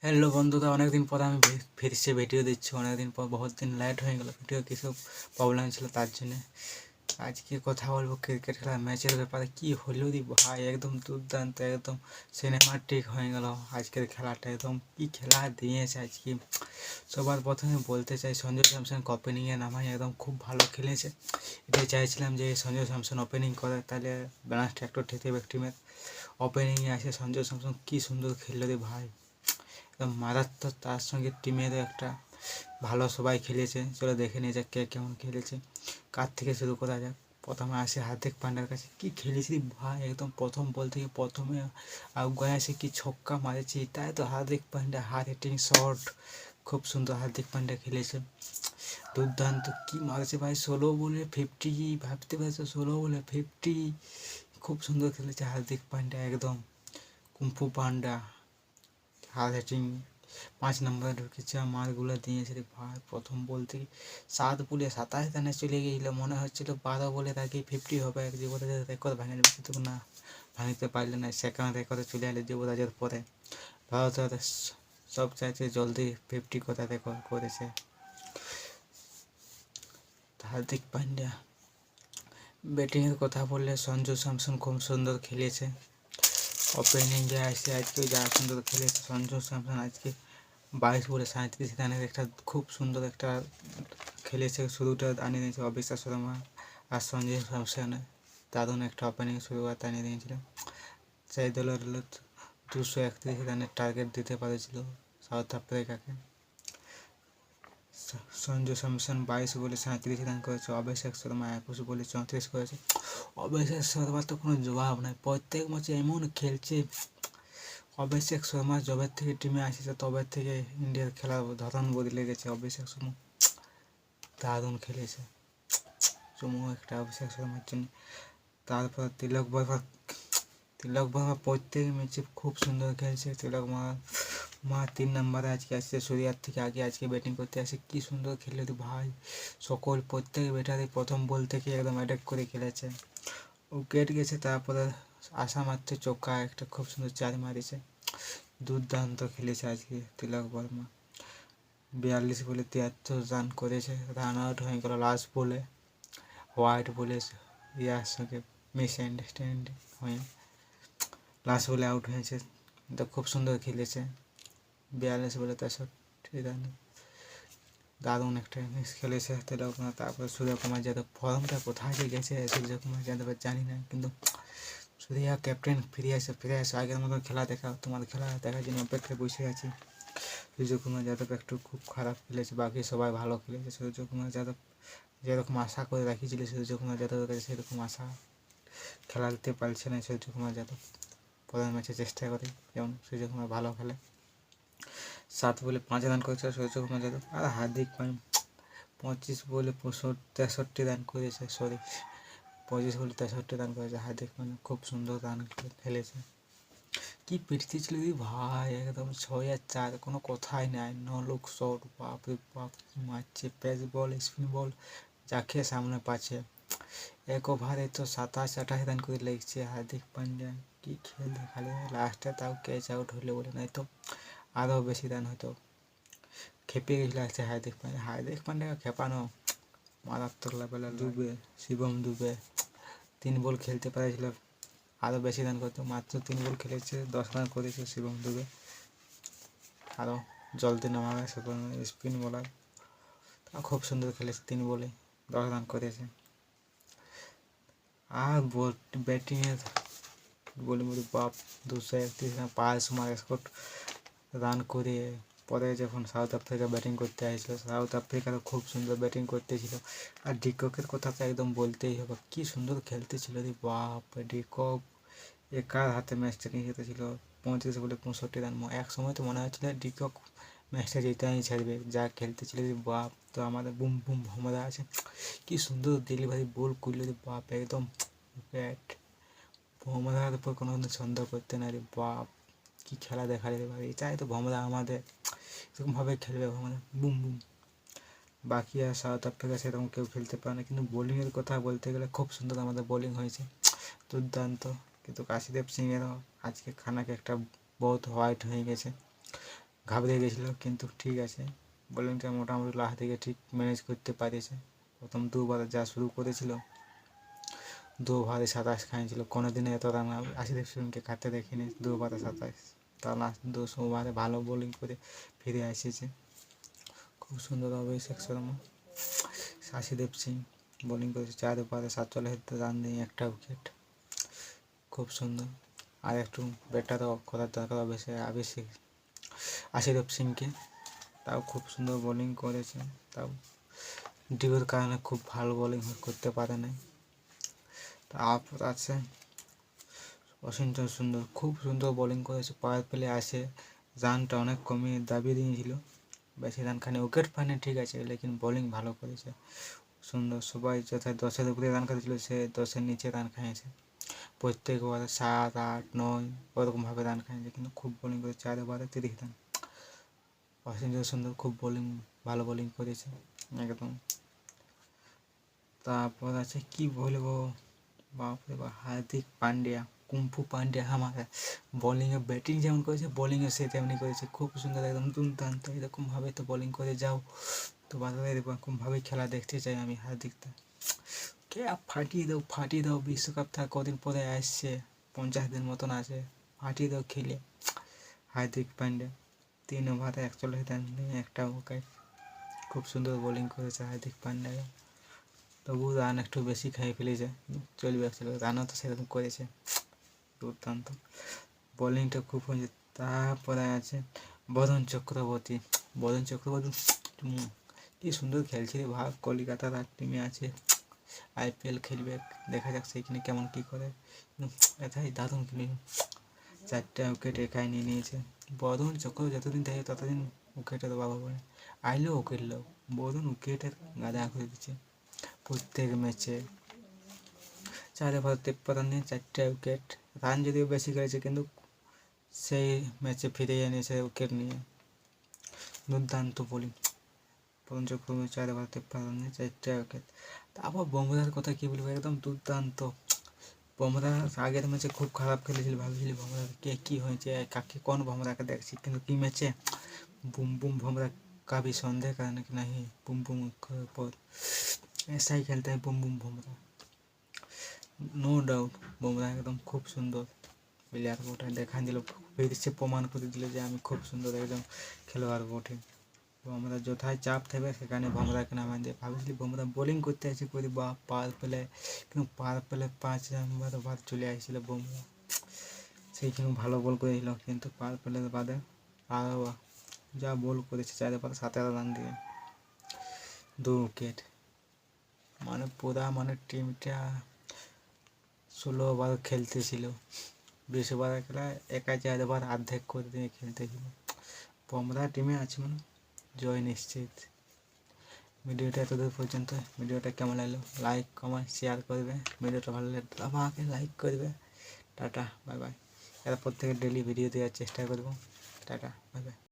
Hello বন্ধুরা, অনেকদিন পর আমি ফিরছে ভিডিও দিচ্ছি। অনেকদিন পর, বহুত দিন লেট হয়ে গেল, ভিডিও কিছু প্রবলেম ছিল তার জন্য। আজকে কথা বলবো ক্রিকেট খেলার ম্যাচের ব্যাপারে। কি হলো দি ভাই, একদম দুর্দান্ত, একদম সিনেমাটিক হয়ে গেল আজকের খেলাটা। একদম কি খেলা দিয়েছে আজকে। সবার প্রথমে বলতে চাই, সঞ্জু স্যামসন ওপেনিংয়ে নামাই একদম খুব ভালো খেলেছে। এটাই চাইছিলাম যে সঞ্জু স্যামসন ওপেনিং করে, তাহলে ব্যালেন্সটা একটু ঠিক হবে টিমের। ওপেনিংয়ে আসে সঞ্জু স্যামসন, কি সুন্দর খেললো রে ভাই, একদম মারাত্মক। তার সঙ্গে টিমেরও একটা ভালো সবাই খেলেছে। চলো দেখে নিয়ে যাক কে কেমন খেলেছে। কার থেকে শুরু করা যাক। প্রথমে আসে হার্দিক পান্ডার কাছে, কি খেলেছি ভাই, একদম প্রথম বল থেকে প্রথমে আগুয়ায় আসে কি ছক্কা মারেছে। তাই তো হার্দিক পান্ডা, হার্ড হিটিং শট, খুব সুন্দর হার্দিক পান্ডা খেলেছে, দুর্দান্ত। কি মারেছে ভাই, 16 বলে 50, ভাবতে পারছো 16 বলে 50, খুব সুন্দর খেলেছে হার্দিক পান্ডা, একদম কুম্ফু পান্ডা। হার্ড হিটিং 5 নম্বরে ঢুকেছে, মারগুলো দিয়েছে রে ভাই। প্রথম বল থেকে 7 বলে 27 রানে চলে গিয়েছিল, মনে হচ্ছিল 12 বলে তাকে 50 হবে, এক যুবরাজের রেকর্ড ভেঙে নেবে, কিন্তু না, ভাঙতে পারলে না। সেকেন্ড রেকর্ডে চলে এলো যুবরাজের পরে। ভারতের সব চাইতে জলদি 50 কথা রেকর্ড করেছে হার্দিক পান্ডা। ব্যাটিংয়ের কথা বললে সঞ্জু স্যামসন খুব সুন্দর খেলেছে। ওপেনিংয়ে আসে আজকে যা সুন্দর খেলেছে সঞ্জু স্যামসন। আজকে 22 বলে 37 রানের একটা খুব সুন্দর একটা খেলেছে। শুরুটা আনিয়ে দিয়েছে অভিষেক শর্মা আর সঞ্জু স্যামসনে, দারুণ একটা ওপেনিং শুরুয়াত আনিয়ে দিয়েছিল। সেই দলের 231 রানের টার্গেট দিতে পেরেছিল সাউথ আফ্রিকাকে। সঞ্জু স্যামসন 22 বলে 37 রান করেছে, অভিষেক শর্মা 21 বলে 34 করেছে। অভিষেক শর্মার তো কোনো জবাব নাই, প্রত্যেক ম্যাচে এমন খেলছে। অভিষেক শর্মা যবে থেকে টিমে আসছে তবে থেকে ইন্ডিয়ার খেলার ধরন বদলে গেছে। অভিষেক শর্মা দারুণ খেলেছে, চুমু একটা অভিষেক শর্মার জন্য। তারপর তিলক বর্মা প্রত্যেক ম্যাচে খুব সুন্দর খেলছে। মা 3 নম্বরে আজকে আসছে, সূর্যার থেকে আগে আজকে ব্যাটিং করতে আসে, কি সুন্দর খেলে তো ভাই। প্রত্যেক ব্যাটারে প্রথম বল থেকে একদম অ্যাটাক করে খেলেছে। উইকেট গেছে, তারপরে আসা মাত্র চোখা একটা খুব সুন্দর 4 মারিছে। দুর্দান্ত খেলেছে আজকে তিলক বর্মা। 42 বলে 73 রান করেছে, রান আউট হয়ে গেল লাস্ট বলে। হোয়াইট বলে ইয়ার সঙ্গে মিস আন্ডারস্ট্যান্ডিং হয়ে লাস্ট বলে আউট হয়েছে। তো খুব সুন্দর খেলেছে। 42 বলে 63 রানে দারুণ একটা ইনিংস খেলেছে তিলক। তারপর সূর্যকুমার যাদব, ফর্মটা কোথায় যে গেছে সূর্যকুমার যাদবের জানি না, কিন্তু সূর্যা ক্যাপ্টেন ফিরে আসে আগের মতো খেলা দেখা। তোমার খেলা দেখার জন্য অপেক্ষায় বসে আছি। সূর্যকুমার যাদব একটু খুব খারাপ খেলেছে, বাকি সবাই ভালো খেলেছে। সূর্যকুমার যাদব যেরকম আশা করে রাখিয়েছিল সূর্যকুমার যাদবের কাছে, সেরকম আশা খেলাতে পারছে না সূর্যকুমার যাদব। প্রধান ম্যাচে চেষ্টা করে যেমন সূর্যকুমার ভালো খেলে। 7 বলে 5 রান করেছে সূর্যকুমার যাদব। আর হার্দিক পান্ডা 25 বলে 63 রান করেছে, 25 বলে 63 রান করেছে হার্দিক পান্ডা, খুব সুন্দর রান খেলেছে। কি পিটতে ছিল দি ভাই, একদম 6 আর 4, কোনো কথাই নাই। লুক শট, বাপরে বাপ মারছে, পেস বল, স্পিন বল, যাকে সামনে পাচ্ছে। এক ওভারে তো 27-28 রান করে লেগছে হার্দিক পান্ডা। কি খেল দেখালে লাস্টে, তাও ক্যাচ আউট হলে বলে, নাই তো আরও বেশি রান হতো। খেপে গেছিল আসছে হার্দিক পান্ডাকে খেপানো মারাত্মক লেভেলে। শিবম দুবে 3 বল খেলতে পারেছিল, আরও বেশি রান করতো। মাত্র 3 বল খেলেছে, 10 রান করেছে শিবম দুবে। আরও জলদি নামাবে স্পিন বোলার, খুব সুন্দর খেলেছে। 3 বলে 10 রান করেছে। আর ব্যাটিংয়ের বলি বলি বাপ, 231 রান, 5 রান করে পরে যখন সাউথ আফ্রিকা ব্যাটিং করতে আসছিল, সাউথ আফ্রিকারও খুব সুন্দর ব্যাটিং করতেছিল। আর ডিককের কথা তো একদম বলতেই হবে, কি সুন্দর খেলতেছিল রে বাপ। ডিকক একার হাতে ম্যাচটা নিয়ে যেতেছিল। 35 বলে 65 রান। এক সময় তো মনে হচ্ছিল ডিকক ম্যাচটা জিতেই ছাড়বে, যা খেলতেছিল রে বাপ। তো আমাদের বুম বুম ভমরা আছে, কি সুন্দর ডেলিভারি বল করলো রে বাপ, একদম ব্যাট। ভমরার উপর কোনো সন্দেহ করতে না রে বাপ, কি খেলা দেখালে রে ভাই। এটাই তো ভমরা আমাদের, এরকমভাবে খেলবে ভমরা, বুম বুম। বাকি আর সাউথ আফ্রিকা সেরকম কেউ খেলতে পারে না। কিন্তু বোলিংয়ের কথা বলতে গেলে খুব সুন্দর আমাদের বোলিং হয়েছে, দুর্দান্ত। কিন্তু কাশীদেব সিংয়েরও আজকে খানাকে একটা বহুত হোয়াইট হয়ে গেছে। ঘাবড়ে গেছিলো, কিন্তু ঠিক আছে, বোলিংটা মোটামুটি লাস্ট দিকে ঠিক ম্যানেজ করতে পারিয়েছে। প্রথম 2 ওভারে যা শুরু করেছিল, 2 ওভারে 27 খাইয়েছিল। কোনো দিনে এত রান আশিদীপ সিংকে খাটতে দেখিনি, 2 ওভারে 27। তার লাস্ট 2 ওভারে ভালো বোলিং করে ফিরে এসেছে, খুব সুন্দর। অভিষেক শর্মা, আশিদীপ সিং বোলিং করেছে 4 ওভারে 47 রান দিয়ে 1টা উইকেট, খুব সুন্দর। আর একটু বেটারও করার দরকার অভিষেক আশিদীপ সিংকে, তাও খুব সুন্দর বোলিং করেছে। তাও ডিউর কারণে খুব ভালো বোলিং করতে পারে নাই। তারপর আছে অসিঞ্জন সুন্দর, খুব সুন্দর বোলিং করেছে। পাওয়ার প্লে আসে, রানটা অনেক কমিয়ে দাবিয়ে দিয়েছিল, বেশি রান খানে উইকেট পায়নি ঠিক আছে, লেকিন বোলিং ভালো করেছে সুন্দর। সবাই যথায় 10-এর উপরে রান করেছিল, সে 10-এর নিচে রান খাইয়েছে। প্রত্যেক ওভারে 7, 8, 9 ওরকমভাবে রান খাইয়েছে, কিন্তু খুব বোলিং করেছে। 4 ওভারে 30 রান। অসিঞ্জন সুন্দর খুব বোলিং, ভালো বোলিং করেছে একদম। তারপর আছে কি বলবো, বাপরে বাপ, হার্দিক পান্ডিয়া, কুম্ফু পান্ডিয়া আমার বোলিংয়ে ব্যাটিং যেমন করেছে, বোলিংয়ে সে তেমনি করেছে, খুব সুন্দর একদম দুর্দান্ত। এরকমভাবে তো বোলিং করে যাও তো ভালো, এরকমভাবেই খেলা দেখতে চাই আমি হার্দিকটা। কে ফাটিয়ে দাও, বিশ্বকাপ থেকে কদিন পরে আসছে, 50 দিন মতন আছে, ফাটিয়ে দাও খেলে। হার্দিক পান্ডিয়া 3 ওভারে 41 রান নিয়ে 1টা উইকেট, খুব সুন্দর বোলিং করেছে হার্দিক পান্ডিয়া। তবু রান একটু বেশি খাইয়ে ফেলেছে, চলবে অ্যাকচুয়ালি, রানও তো সেরকম করেছে, দুর্দান্ত বোলিংটা খুব হয়েছে। তারপরে আছে বরুণ চক্রবর্তী, কি সুন্দর খেলছে রে ভাব, কলকাতার টিমে আছে, IPL খেলবে, দেখা যাক সেইখানে কেমন কী করে। এটাই দারুণ খেলে, 4টা উইকেট একাই নিয়ে নিয়েছে। বরুণ চক্রবর্তী যতদিন থাকে ততদিন উইকেটের অভাব হবে না, আইলেও উইকেট লো, বরুণ উইকেটের গাদা করে দিচ্ছে প্রত্যেক ম্যাচে। 4 ওভার 53 রান নিয়ে 4টা উইকেট, রান যদিও বেশি করেছে, কিন্তু সেই ম্যাচে ফিরে এনেছে উইকেট নিয়ে, দুর্দান্ত bowling. Varun Chakravarthy 4 over 53 run নিয়ে 4টা উইকেট। তারপর বুমরার কথা কি বলবো, একদম দুর্দান্ত। বুমরা আগের ম্যাচে খুব খারাপ খেলেছিল, ভাবছিলি বুমরার কে কী হয়েছে, কাকে কোন বুমরাকে দেখছি, কিন্তু কি ম্যাচে बुम बुम बुमरा का भी संदेह करने की नहीं, बुम बुम पर ऐसा ही खेलता है बुम बुम बुमरा, नो डाउट। বুমরা একদম খুব সুন্দর প্লেয়ার বটে, দেখা দিল, ফির সে প্রমাণ করে দিল যে আমি খুব সুন্দর একদম খেলোয়াড় বটে। বুমরা যথায় চাপ থাকবে সেখানে বুমরাকে নামান দিয়ে, ভাবছিলি বুমরা বোলিং করতে আসে করি বা পাওয়ার প্লে, কিন্তু পাওয়ার প্লে 5 নম্বর ওভার চলে আসছিল বুমরা, সেইখানে ভালো বল করেছিল, কিন্তু পাওয়ার প্লের বাদে আরও যা বল করেছে 4 ওভার 17 রান দিয়ে 2 উইকেট, মানে পুরা মানে টিমটা 16 ওভার খেলতেছিল, 20 ওভার খেলা একা 4 ওভার অর্ধেক করে দিয়ে খেলতেছিল। বুমরা টিমে আছে মানে জয় নিশ্চিত। ভিডিওটা এতদূর পর্যন্ত, ভিডিওটা কেমন লাগলো লাইক কমেন্ট শেয়ার করবে, ভিডিওটা ভালো লাগলে আমাকে লাইক করবে। টাটা বাই বাই, এরপর থেকে ডেলি ভিডিও দেওয়ার চেষ্টা করবো। Tata bye bye.